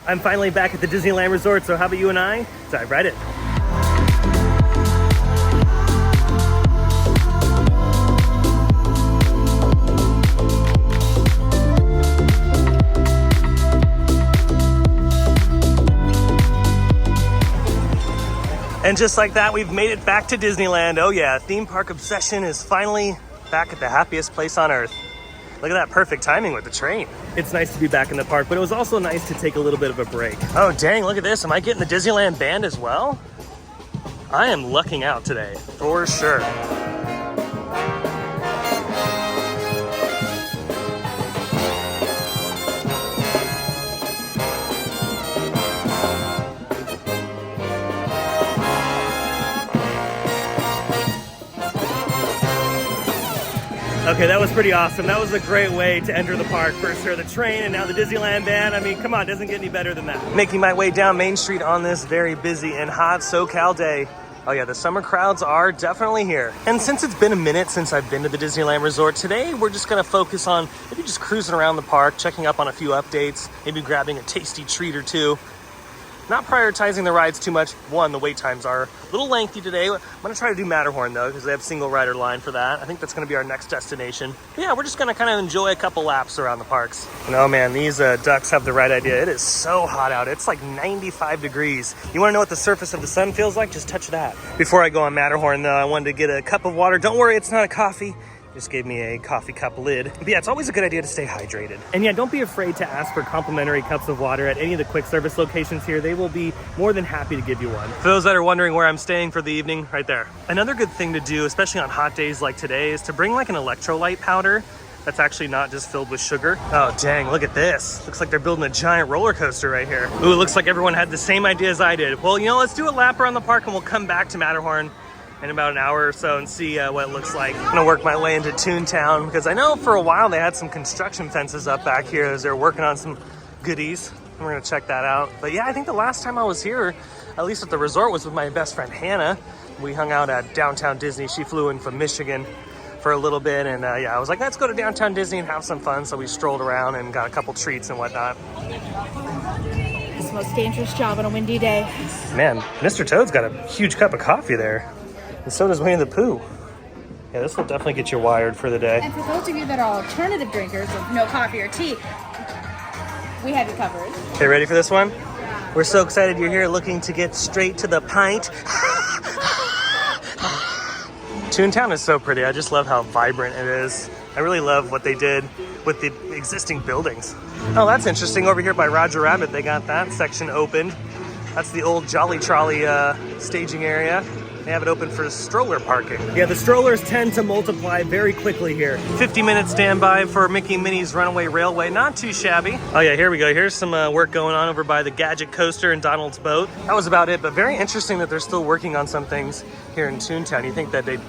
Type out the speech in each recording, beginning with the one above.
I'm finally back at the Disneyland Resort, so how about you and I dive right in. And just like that, we've made it back to Disneyland. Oh yeah, theme park obsession is finally back at the happiest place on earth. Look at that perfect timing with the train. It's nice to be back in the park, but it was also nice to take a little bit of a break. Oh dang, look at this. Am I getting the Disneyland band as well? I am lucking out today, for sure. Okay, that was pretty awesome. That was a great way to enter the park for sure. The train and now the Disneyland band. I mean, come on, it doesn't get any better than that. Making my way down Main Street on this very busy and hot SoCal day. Oh yeah, the summer crowds are definitely here. And since it's been a minute since I've been to the Disneyland Resort, today we're just gonna focus on maybe just cruising around the park, checking up on a few updates, maybe grabbing a tasty treat or two. Not prioritizing the rides too much. One, the wait times are a little lengthy today. I'm gonna try to do Matterhorn though, because they have single rider line for that. I think that's gonna be our next destination. But yeah, we're just gonna kind of enjoy a couple laps around the parks. And oh man, these ducks have the right idea. It is so hot out. It's like 95 degrees. You wanna know what the surface of the sun feels like? Just touch that. Before I go on Matterhorn though, I wanted to get a cup of water. Don't worry, it's not a coffee. Just gave me a coffee cup lid. But yeah, it's always a good idea to stay hydrated. And yeah, don't be afraid to ask for complimentary cups of water at any of the quick service locations here. They will be more than happy to give you one. For those that are wondering where I'm staying for the evening, right there. Another good thing to do, especially on hot days like today, is to bring like an electrolyte powder that's actually not just filled with sugar. Oh dang, look at this. Looks like they're building a giant roller coaster right here. Ooh, it looks like everyone had the same idea as I did. Well, you know, let's do a lap around the park and we'll come back to Matterhorn in about an hour or so and see what it looks like. I'm gonna work my way into Toontown because I know for a while they had some construction fences up back here as they're working on some goodies. And we're gonna check that out. But yeah, I think the last time I was here, at least at the resort, was with my best friend Hannah. We hung out at Downtown Disney. She flew in from Michigan for a little bit, and yeah, I was like, let's go to Downtown Disney and have some fun. So we strolled around and got a couple treats and whatnot. It's the most dangerous job on a windy day. Man, Mr. Toad's got a huge cup of coffee there. And so does Winnie the Pooh. Yeah, this will definitely get you wired for the day. And for those of you that are alternative drinkers of no coffee or tea, we have you covered. Okay, ready for this one? We're so excited you're here looking to get straight to the pint. Toontown is so pretty. I just love how vibrant it is. I really love what they did with the existing buildings. Oh, that's interesting. Over here by Roger Rabbit, they got that section opened. That's the old Jolly Trolley staging area. They have it open for stroller parking. Yeah, the strollers tend to multiply very quickly here. 50-minute standby for Mickey and Minnie's Runaway Railway. Not too shabby. Oh yeah, here we go. Here's some work going on over by the Gadget Coaster and Donald's Boat. That was about it, but very interesting that they're still working on some things here in Toontown. You think that they'd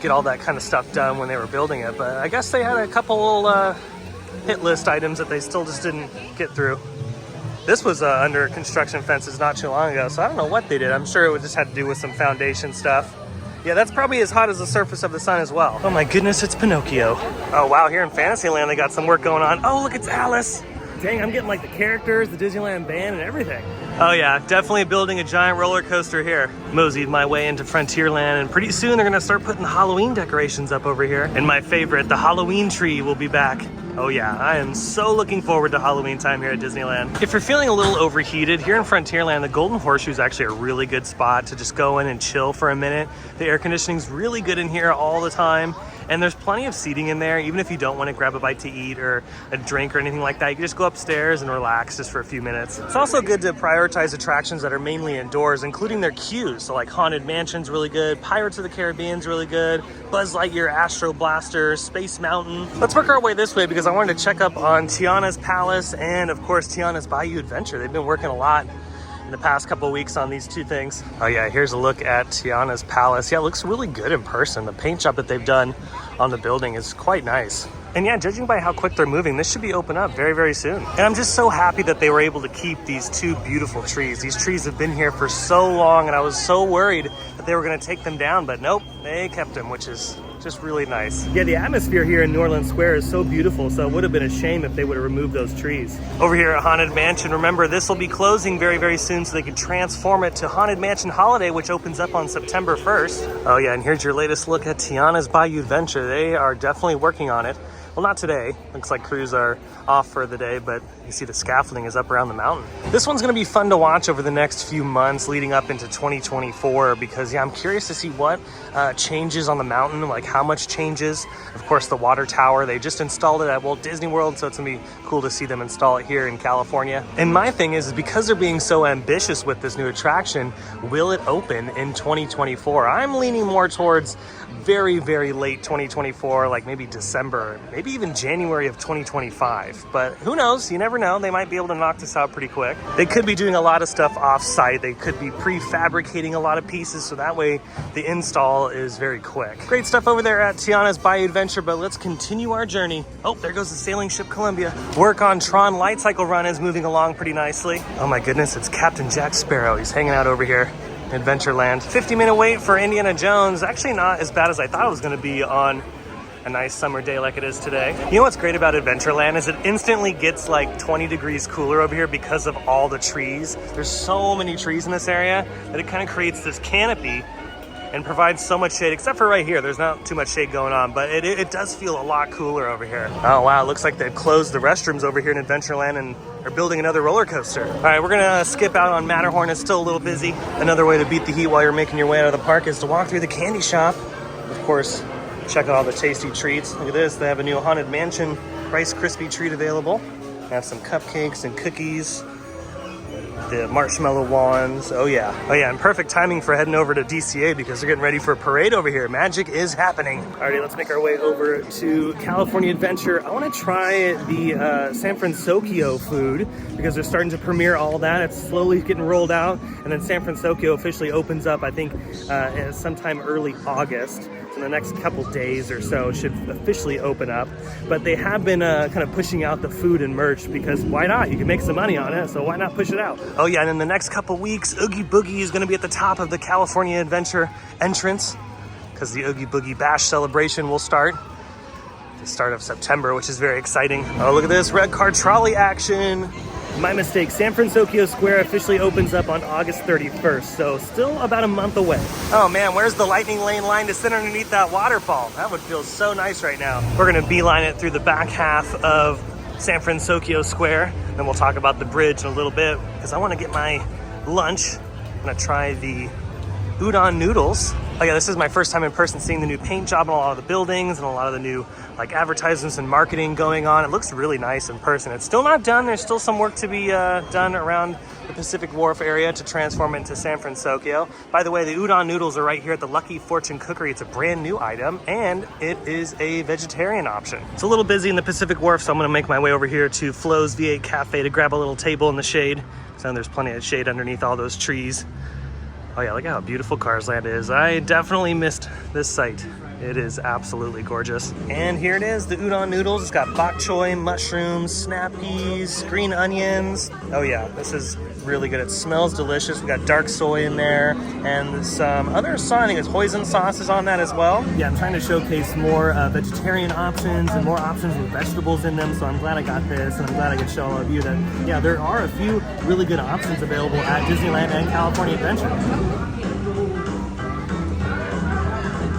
get all that kind of stuff done when they were building it, but I guess they had a couple little hit list items that they still just didn't get through. This was under construction fences not too long ago, so I don't know what they did. I'm sure it just had to do with some foundation stuff. Yeah, that's probably as hot as the surface of the sun as well. Oh my goodness, it's Pinocchio. Oh wow, here in Fantasyland they got some work going on. Oh look, it's Alice. Dang, I'm getting like the characters, the Disneyland band, and everything. Oh yeah, definitely building a giant roller coaster here. Moseyed my way into Frontierland, and pretty soon they're gonna start putting Halloween decorations up over here. And my favorite, the Halloween tree, will be back. Oh yeah, I am so looking forward to Halloween time here at Disneyland. If you're feeling a little overheated, here in Frontierland, the Golden Horseshoe is actually a really good spot to just go in and chill for a minute. The air conditioning's really good in here all the time. And there's plenty of seating in there. Even if you don't want to grab a bite to eat or a drink or anything like that, you can just go upstairs and relax just for a few minutes. It's also good to prioritize attractions that are mainly indoors, including their queues. So like Haunted Mansion's really good, Pirates of the Caribbean's really good, Buzz Lightyear Astro Blaster, Space Mountain. Let's work our way this way because I wanted to check up on Tiana's Palace and of course Tiana's Bayou Adventure. They've been working a lot in the past couple of weeks on these two things. Oh yeah, here's a look at Tiana's Palace. Yeah, it looks really good in person. The paint job that they've done on the building is quite nice. And yeah, judging by how quick they're moving, this should be open up very, very soon. And I'm just so happy that they were able to keep these two beautiful trees. These trees have been here for so long and I was so worried that they were gonna take them down, but nope, they kept them, which is Just really nice. Yeah, the atmosphere here in New Orleans Square is so beautiful, so it would have been a shame if they would have removed those trees. Over here at Haunted Mansion, remember this will be closing very, very soon so they can transform it to Haunted Mansion Holiday, which opens up on September 1st. Oh yeah, and here's your latest look at Tiana's Bayou Adventure. They are definitely working on it. Well, not today. Looks like crews are off for the day, but you see the scaffolding is up around the mountain. This one's gonna be fun to watch over the next few months leading up into 2024 because yeah, I'm curious to see what changes on the mountain, like how much changes. Of course, the water tower, they just installed it at Walt Disney World, so it's gonna be cool to see them install it here in California. And my thing is because they're being so ambitious with this new attraction, will it open in 2024? I'm leaning more towards very, very late 2024, like maybe December, maybe even January of 2025. But who knows? You never know. They might be able to knock this out pretty quick. They could be doing a lot of stuff off-site. They could be prefabricating a lot of pieces, so that way the install is very quick. Great stuff over there at Tiana's Bayou Adventure, but let's continue our journey. Oh, there goes the sailing ship Columbia. Work on Tron Light Cycle Run is moving along pretty nicely. Oh my goodness, it's Captain Jack Sparrow. He's hanging out over here. Adventureland. 50-minute wait for Indiana Jones. Actually not as bad as I thought it was going to be on a nice summer day like it is today. You know what's great about Adventureland is it instantly gets like 20 degrees cooler over here because of all the trees. There's so many trees in this area that it kind of creates this canopy and provides so much shade, except for right here. There's not too much shade going on, but it does feel a lot cooler over here. Oh wow, it looks like they've closed the restrooms over here in Adventureland and are building another roller coaster. All right, we're gonna skip out on Matterhorn. It's still a little busy. Another way to beat the heat while you're making your way out of the park is to walk through the candy shop. Of course, check out all the tasty treats. Look at this, they have a new Haunted Mansion Rice Krispie treat available. They have some cupcakes and cookies. The marshmallow wands. Oh yeah, and perfect timing for heading over to DCA because they're getting ready for a parade over here. Magic is happening. Alrighty, let's make our way over to California Adventure. I want to try the San Francisco food because they're starting to premiere all that. It's slowly getting rolled out, and then San Francisco officially opens up, I think, sometime early August. In the next couple days or so should officially open up, but they have been kind of pushing out the food and merch because why not? You can make some money on it, so why not push it out? Oh yeah, and in the next couple weeks, Oogie Boogie is going to be at the top of the California Adventure entrance because the Oogie Boogie Bash celebration will start the start of September, which is very exciting. Oh, look at this red car trolley action. My mistake, San Francisco Square officially opens up on August 31st, so still about a month away. Oh man, where's the lightning lane line to sit underneath that waterfall? That would feel so nice right now. We're gonna beeline it through the back half of San Francisco Square, then we'll talk about the bridge in a little bit, because I wanna get my lunch. I'm gonna try the udon noodles. Oh yeah, this is my first time in person seeing the new paint job on a lot of the buildings and a lot of the new like advertisements and marketing going on. It looks really nice in person. It's still not done. There's still some work to be done around the Pacific Wharf area to transform it into San Francisco. By the way, the udon noodles are right here at the Lucky Fortune Cookery. It's a brand new item and it is a vegetarian option. It's a little busy in the Pacific Wharf, so I'm gonna make my way over here to Flo's V8 Cafe to grab a little table in the shade. So there's plenty of shade underneath all those trees. Oh yeah, look how beautiful Cars Land is. I definitely missed this site. It is absolutely gorgeous. And here it is, the udon noodles. It's got bok choy, mushrooms, snap peas, green onions. Oh yeah, this is really good. It smells delicious. We got dark soy in there and some other sauce. I think it's hoisin sauces on that as well. Yeah, I'm trying to showcase more vegetarian options and more options with vegetables in them. So I'm glad I got this, and I'm glad I could show all of you that, yeah, there are a few really good options available at Disneyland and California Adventure.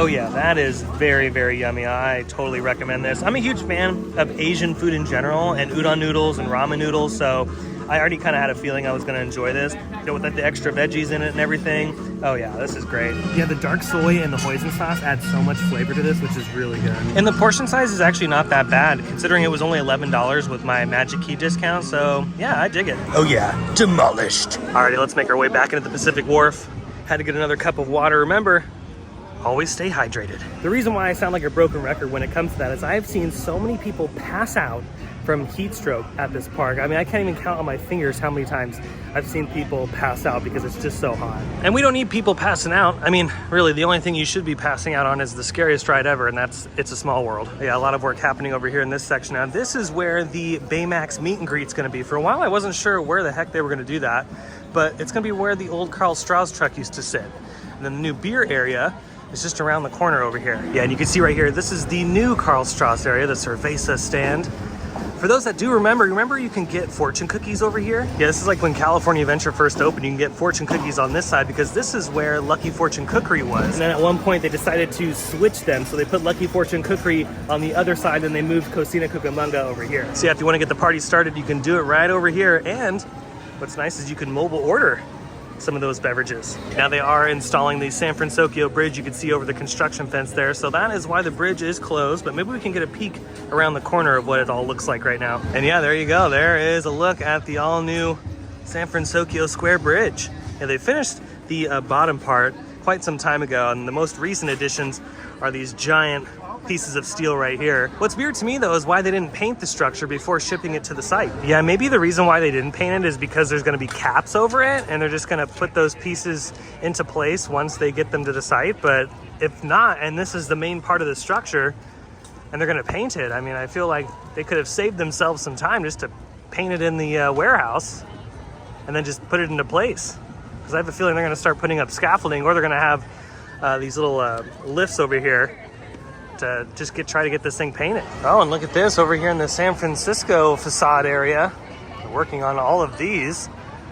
Oh yeah, that is very, very yummy. I totally recommend this. I'm a huge fan of Asian food in general and udon noodles and ramen noodles, so I already kind of had a feeling I was going to enjoy this. You know, with like the extra veggies in it and everything. Oh yeah, this is great. Yeah, the dark soy and the hoisin sauce add so much flavor to this, which is really good. And the portion size is actually not that bad, considering it was only $11 with my Magic Key discount, so yeah, I dig it. Oh yeah, demolished. Alrighty, let's make our way back into the Pacific Wharf. Had to get another cup of water. Remember, always stay hydrated. The reason why I sound like a broken record when it comes to that is I've seen so many people pass out from heat stroke at this park. I mean, I can't even count on my fingers how many times I've seen people pass out because it's just so hot. And we don't need people passing out. I mean, really, the only thing you should be passing out on is the scariest ride ever, and that's It's a Small World. Yeah, a lot of work happening over here in this section. Now, this is where the Baymax meet and greet's gonna be. For a while, I wasn't sure where the heck they were gonna do that, but it's gonna be where the old Carl Strauss truck used to sit. And then the new beer area is just around the corner over here. Yeah, and you can see right here, this is the new Karl Strauss area, the Cerveza stand. For those that do remember you can get fortune cookies over here? Yeah, this is like when California Adventure first opened, you can get fortune cookies on this side because this is where Lucky Fortune Cookery was. And then at one point they decided to switch them, so they put Lucky Fortune Cookery on the other side and they moved Cocina Cucamonga over here. So yeah, if you want to get the party started, you can do it right over here. And what's nice is you can mobile order some of those beverages. Now they are installing the San Francisco Bridge. You can see over the construction fence there. So that is why the bridge is closed, but maybe we can get a peek around the corner of what it all looks like right now. And yeah, there you go. There is a look at the all new San Francisco Square Bridge. And they finished the bottom part quite some time ago. And the most recent additions are these giant pieces of steel right here. What's weird to me though is why they didn't paint the structure before shipping it to the site. Yeah, maybe the reason why they didn't paint it is because there's gonna be caps over it and they're just gonna put those pieces into place once they get them to the site. But if not, and this is the main part of the structure and they're gonna paint it, I mean, I feel like they could have saved themselves some time just to paint it in the warehouse and then just put it into place. Because I have a feeling they're gonna start putting up scaffolding, or they're gonna have these little lifts over here to just try to get this thing painted. Oh, and look at this over here in the San Francisco facade area. They're working on all of these.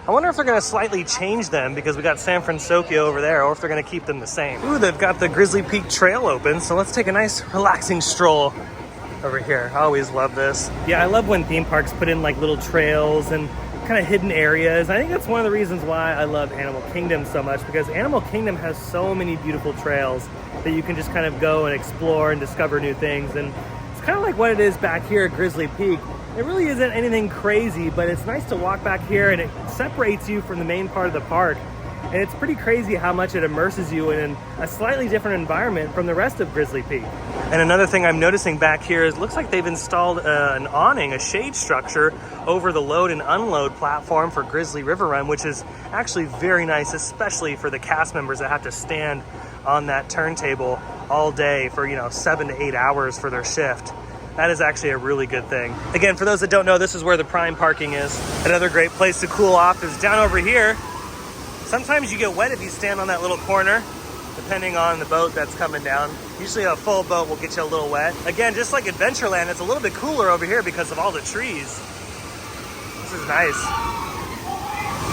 I wonder if they're gonna slightly change them because we got San Francisco over there, or if they're gonna keep them the same. Ooh, they've got the Grizzly Peak Trail open, so let's take a nice relaxing stroll over here. I always love this. Yeah, I love when theme parks put in like little trails and kind of hidden areas. I think that's one of the reasons why I love Animal Kingdom so much, because Animal Kingdom has so many beautiful trails that you can just kind of go and explore and discover new things. And it's kind of like what it is back here at Grizzly Peak. It really isn't anything crazy, but it's nice to walk back here and it separates you from the main part of the park. And it's pretty crazy how much it immerses you in a slightly different environment from the rest of Grizzly Peak. And another thing I'm noticing back here is it looks like they've installed an awning, a shade structure over the load and unload platform for Grizzly River Run, which is actually very nice, especially for the cast members that have to stand on that turntable all day for, 7 to 8 hours for their shift. That is actually a really good thing. Again, for those that don't know, this is where the prime parking is. Another great place to cool off is down over here. Sometimes you get wet if you stand on that little corner, depending on the boat that's coming down. Usually a full boat will get you a little wet. Again, just like Adventureland, it's a little bit cooler over here because of all the trees. This is nice.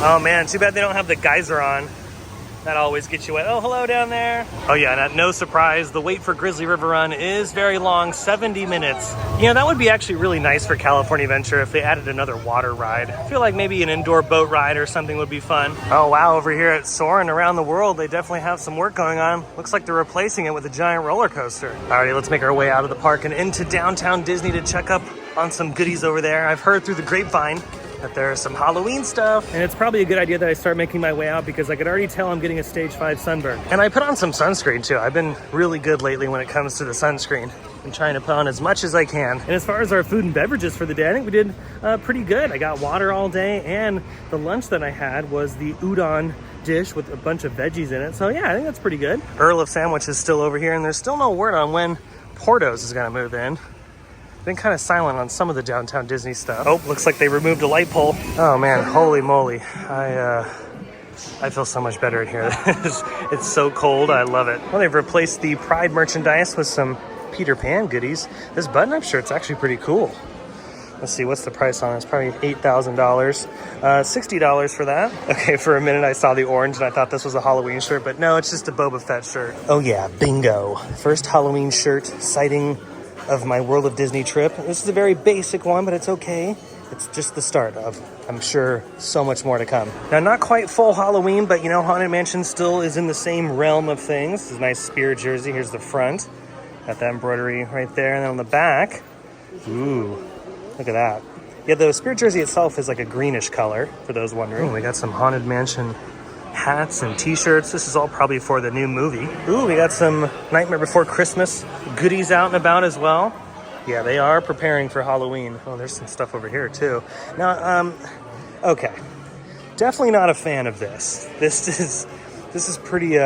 Oh man, too bad they don't have the geyser on. That always gets you wet. Oh, hello down there. Oh yeah, and no surprise, the wait for Grizzly River Run is very long, 70 minutes. That would be actually really nice for California Adventure if they added another water ride. I feel like maybe an indoor boat ride or something would be fun. Oh wow, over here at Soarin' Around the World, they definitely have some work going on. Looks like they're replacing it with a giant roller coaster. Alrighty, let's make our way out of the park and into downtown Disney to check up on some goodies over there. I've heard through the grapevine that there's some Halloween stuff. And it's probably a good idea that I start making my way out because I could already tell I'm getting a stage 5 sunburn. And I put on some sunscreen too. I've been really good lately when it comes to the sunscreen. I'm trying to put on as much as I can. And as far as our food and beverages for the day, I think we did pretty good. I got water all day, and the lunch that I had was the udon dish with a bunch of veggies in it. So yeah, I think that's pretty good. Earl of Sandwich is still over here, and there's still no word on when Portos is gonna move in. Been kind of silent on some of the downtown Disney stuff. Oh, looks like they removed a light pole. Oh man, holy moly. I feel so much better in here. It's so cold, I love it. Well, they've replaced the Pride merchandise with some Peter Pan goodies. This button-up shirt's actually pretty cool. Let's see, what's the price on it? It's probably $8,000. $60 for that. Okay, for a minute I saw the orange and I thought this was a Halloween shirt, but no, it's just a Boba Fett shirt. Oh yeah, bingo. First Halloween shirt sighting of my World of Disney trip. This is a very basic one, but it's okay. It's just the start of, I'm sure, so much more to come. Now, not quite full Halloween, but Haunted Mansion still is in the same realm of things. This is a nice Spirit jersey. Here's the front. Got that embroidery right there. And then on the back, ooh, look at that. Yeah, the Spirit jersey itself is like a greenish color, for those wondering. Ooh, we got some Haunted Mansion hats and t-shirts. This is all probably for the new movie. Ooh, we got some Nightmare Before Christmas goodies out and about as well. Yeah, they are preparing for Halloween. Oh, there's some stuff over here too. Now, okay. Definitely not a fan of this. This is pretty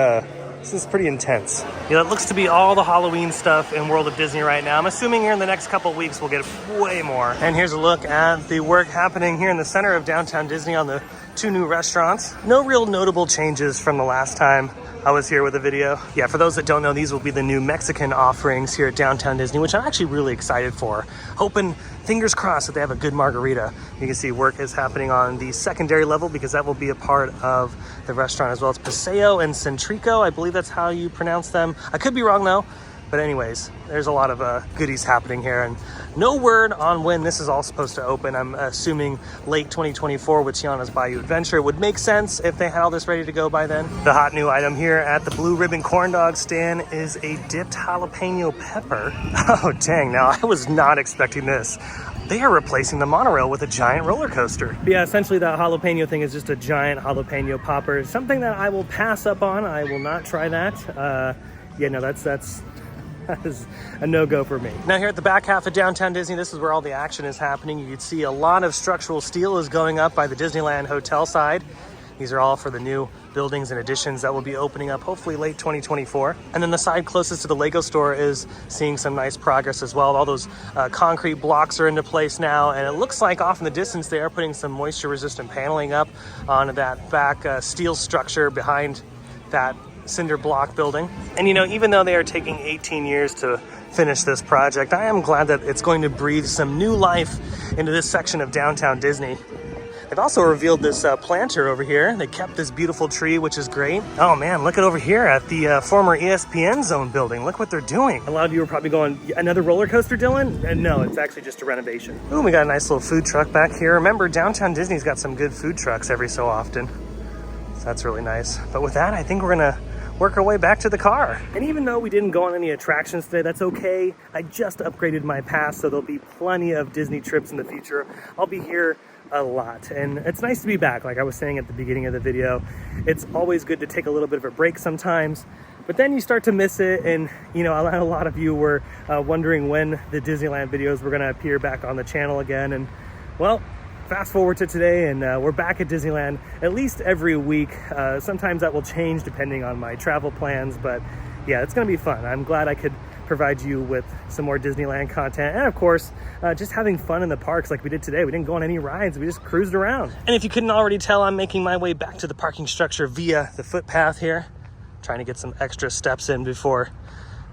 intense. Yeah, it looks to be all the Halloween stuff in World of Disney right now. I'm assuming here in the next couple weeks we'll get way more. And here's a look at the work happening here in the center of downtown Disney on the 2 new restaurants. No real notable changes from the last time I was here with a video. Yeah, for those that don't know, these will be the new Mexican offerings here at Downtown Disney, which I'm actually really excited for. Hoping, fingers crossed, that they have a good margarita. You can see work is happening on the secondary level because that will be a part of the restaurant as well. It's Paseo and Centrico, I believe that's how you pronounce them. I could be wrong though. But anyways, there's a lot of goodies happening here, and no word on when this is all supposed to open. I'm assuming late 2024 with Tiana's Bayou Adventure. It would make sense if they had all this ready to go by then. The hot new item here at the Blue Ribbon Corn Dog stand is a dipped jalapeno pepper. Oh dang, now I was not expecting this. They are replacing the monorail with a giant roller coaster. But yeah, essentially that jalapeno thing is just a giant jalapeno popper. Something that I will pass up on. I will not try that. Yeah, no, that is a no-go for me. Now here at the back half of Downtown Disney, this is where all the action is happening. You can see a lot of structural steel is going up by the Disneyland Hotel side. These are all for the new buildings and additions that will be opening up hopefully late 2024. And then the side closest to the Lego store is seeing some nice progress as well. All those concrete blocks are into place now, and it looks like off in the distance they are putting some moisture resistant paneling up on that back steel structure behind that cinder block building. And you know, even though they are taking 18 years to finish this project, I am glad that it's going to breathe some new life into this section of Downtown Disney. They've also revealed this planter over here. They kept this beautiful tree, which is great. Oh man, look at over here at the former ESPN Zone building. Look what they're doing. A lot of you are probably going, another roller coaster, Dylan? And no, it's actually just a renovation. Ooh, we got a nice little food truck back here. Remember, Downtown Disney's got some good food trucks every so often. So that's really nice. But with that, I think we're gonna work our way back to the car. And even though we didn't go on any attractions today, that's okay. I just upgraded my pass, so there'll be plenty of Disney trips in the future. I'll be here a lot, and it's nice to be back. Like I was saying at the beginning of the video, it's always good to take a little bit of a break sometimes, but then you start to miss it. And you know, a lot of you were wondering when the Disneyland videos were gonna appear back on the channel again, and well, fast forward to today, and we're back at Disneyland at least every week. Sometimes that will change depending on my travel plans, but yeah, it's gonna be fun. I'm glad I could provide you with some more Disneyland content, and of course, just having fun in the parks like we did today. We didn't go on any rides, we just cruised around. And if you couldn't already tell, I'm making my way back to the parking structure via the footpath here, trying to get some extra steps in before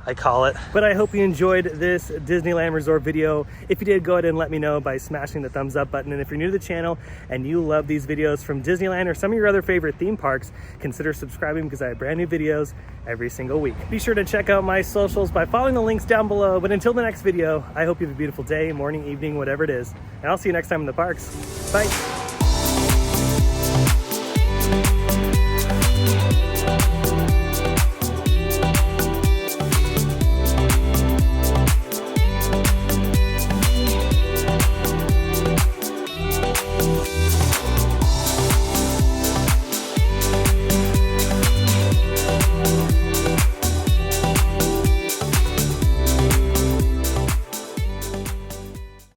I call it. But I hope you enjoyed this Disneyland Resort video. If you did, go ahead and let me know by smashing the thumbs up button. And if you're new to the channel and you love these videos from Disneyland or some of your other favorite theme parks, consider subscribing because I have brand new videos every single week. Be sure to check out my socials by following the links down below. But until the next video, I hope you have a beautiful day, morning, evening, whatever it is. And I'll see you next time in the parks. Bye.